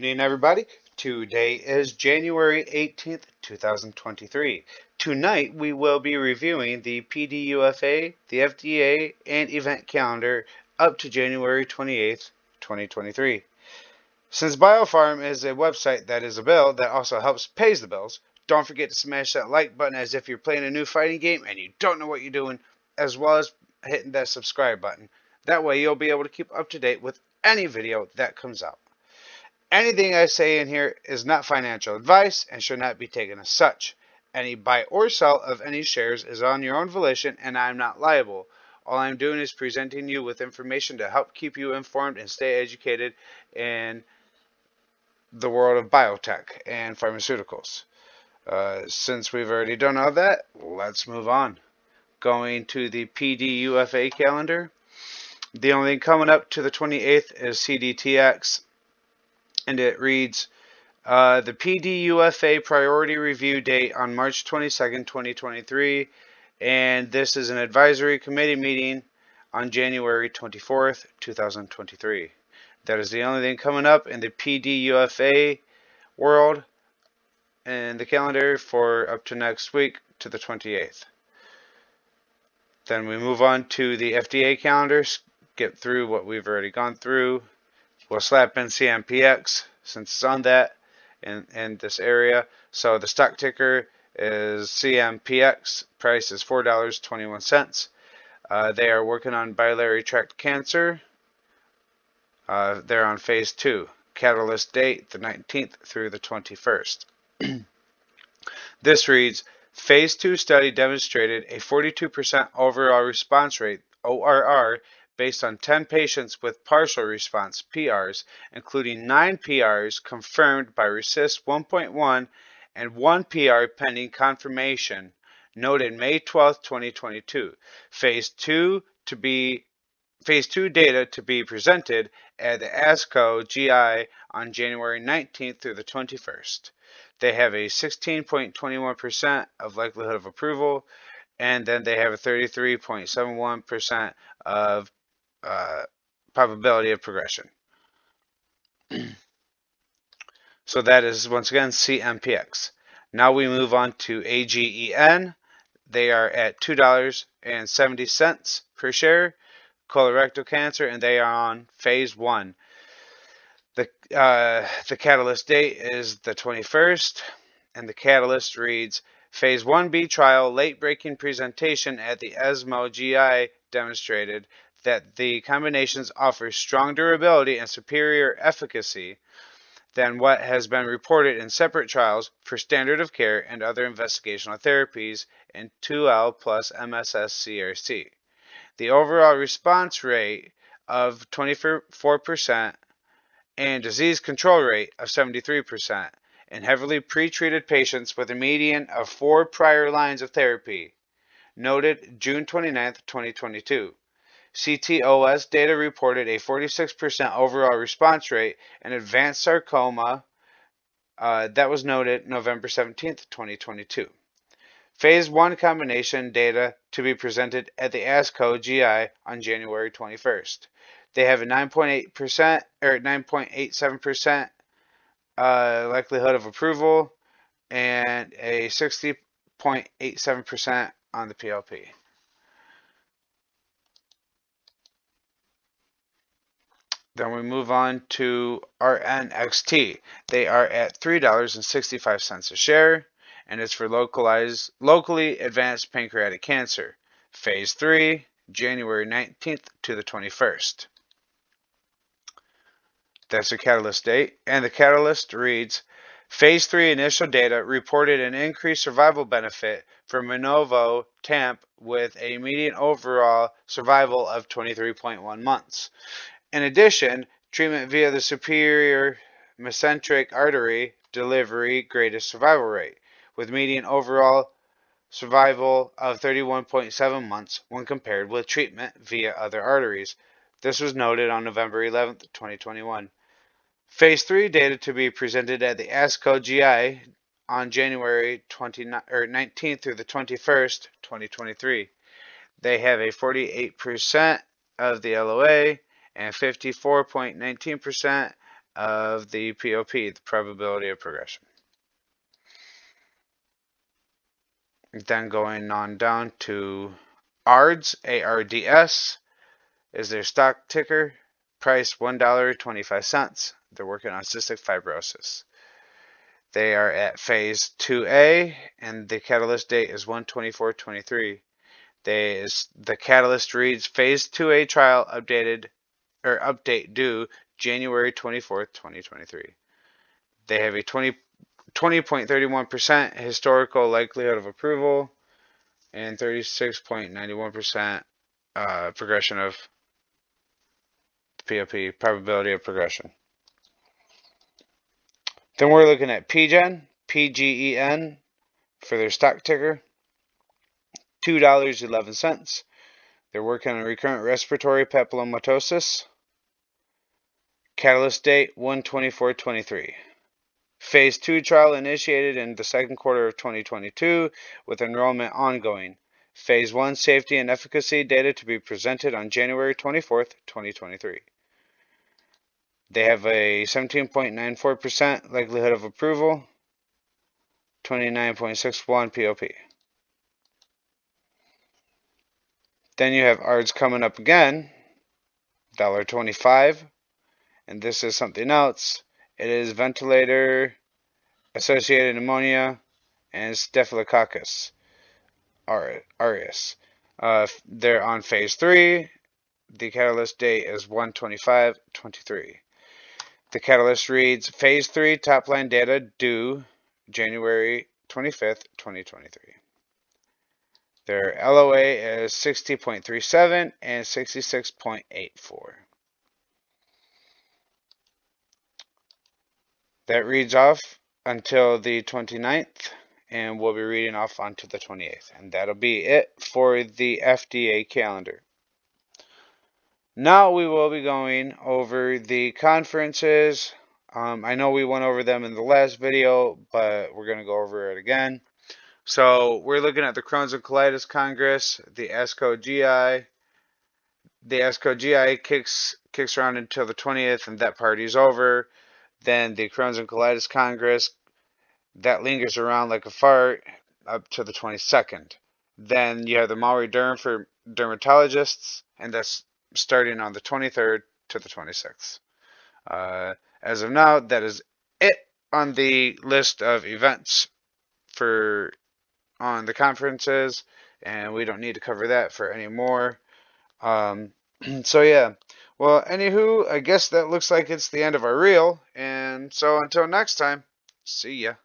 evening, everybody. Today is January 18th, 2023. Tonight, we will be reviewing the PDUFA, the FDA, and event calendar up to January 28th, 2023. Since BioPharm is a website that is a bill that also helps pays the bills, don't forget to smash that like button as if you're playing a new fighting game and you don't know what you're doing, as well as hitting that subscribe button. That way, you'll be able to keep up to date with any video that comes out. Anything I say in here is not financial advice and should not be taken as such. Any buy or sell of any shares is on your own volition and I am not liable. All I'm doing is presenting you with information to help keep you informed and stay educated in the world of biotech and pharmaceuticals. Since we've already done all that, let's move on. Going to the PDUFA calendar. The only thing coming up to the 28th is CDTX. And it reads, the PDUFA priority review date on March 22nd, 2023, and this is an advisory committee meeting on January 24th, 2023. That is the only thing coming up in the PDUFA world and the calendar for up to next week to the 28th. Then we move on to the FDA calendar, get through what we've already gone through. We'll slap in CMPX since it's on that in this area. So the stock ticker is CMPX. Price is $4.21. They are working on biliary tract cancer. They're on phase 2. Catalyst date the 19th through the 21st. This reads, phase 2 study demonstrated a 42% overall response rate, ORR, based on 10 patients with partial response, PRs, including 9 PRs confirmed by RECIST 1.1 and 1 PR pending confirmation, noted May 12, 2022. Phase 2 data to be presented at the ASCO GI on January 19th through the 21st. They have a 16.21% of likelihood of approval, and then they have a 33.71% of probability of progression. So that is, once again, CMPX. Now we move on to AGEN. They are at $2.70 per share, colorectal cancer, and they are on phase 1. The catalyst date is the 21st, and the catalyst reads, phase 1B trial late-breaking presentation at the ESMO GI demonstrated that the combinations offer strong durability and superior efficacy than what has been reported in separate trials for standard of care and other investigational therapies in 2L plus MSS-CRC. The overall response rate of 24% and disease control rate of 73% in heavily pretreated patients with a median of 4 prior lines of therapy, noted June 29, 2022. CTOS data reported a 46% overall response rate in advanced sarcoma that was noted November 17, 2022. Phase 1 combination data to be presented at the ASCO GI on January 21st. They have a 9.8% or 9.87% likelihood of approval and a 60.87% on the PLP. Then we move on to RNXT. They are at $3.65 a share, and it's for locally advanced pancreatic cancer. Phase 3, January 19th to the 21st. That's the catalyst date. And the catalyst reads, phase 3 initial data reported an increased survival benefit for Minovo TAMP with a median overall survival of 23.1 months. In addition, treatment via the superior mesenteric artery delivery greatest survival rate, with median overall survival of 31.7 months when compared with treatment via other arteries. This was noted on November 11, 2021. Phase 3 data to be presented at the ASCO GI on January 19th through the 21st, 2023. They have a 48% of the LOA and 54.19% of the POP, the probability of progression. Then going on down to ARDS, ARDS is their stock ticker. Price $1.25. They're working on cystic fibrosis. They are at phase 2A, and the catalyst date is 1/24/23. The catalyst reads phase 2A trial update due January 24th, 2023. They have a 20.31% historical likelihood of approval and 36.91% progression of POP, probability of progression. Then we're looking at PGen, PGEN, for their stock ticker, $2.11. They're working on recurrent respiratory papillomatosis. Catalyst date 1/24/23. Phase 2 trial initiated in the second quarter of 2022 with enrollment ongoing. Phase 1 safety and efficacy data to be presented on January 24th, 2023. They have a 17.94% likelihood of approval, 29.61 POP. Then you have ARDS coming up again, $1.25, and this is something else. It is ventilator associated pneumonia and Staphylococcus aureus. They're on phase 3. The catalyst date is 1/25/23. The catalyst reads phase 3 top line data due January 25th, 2023. Their LOA is 60.37 and 66.84. That reads off until the 29th, and we'll be reading off onto the 28th. And that'll be it for the FDA calendar. Now we will be going over the conferences. I know we went over them in the last video, but we're going to go over it again. So we're looking at the Crohn's and Colitis Congress, the ASCO GI. The ASCO GI kicks around until the 20th, and that party's over. Then the Crohn's and Colitis Congress, that lingers around like a fart up to the 22nd. Then you have the Maui Derm for dermatologists, and that's starting on the 23rd to the 26th. As of now, that is it on the list of events on the conferences, and we don't need to cover that for any more. So yeah. Well, anywho, I guess that looks like it's the end of our reel, and so until next time, see ya.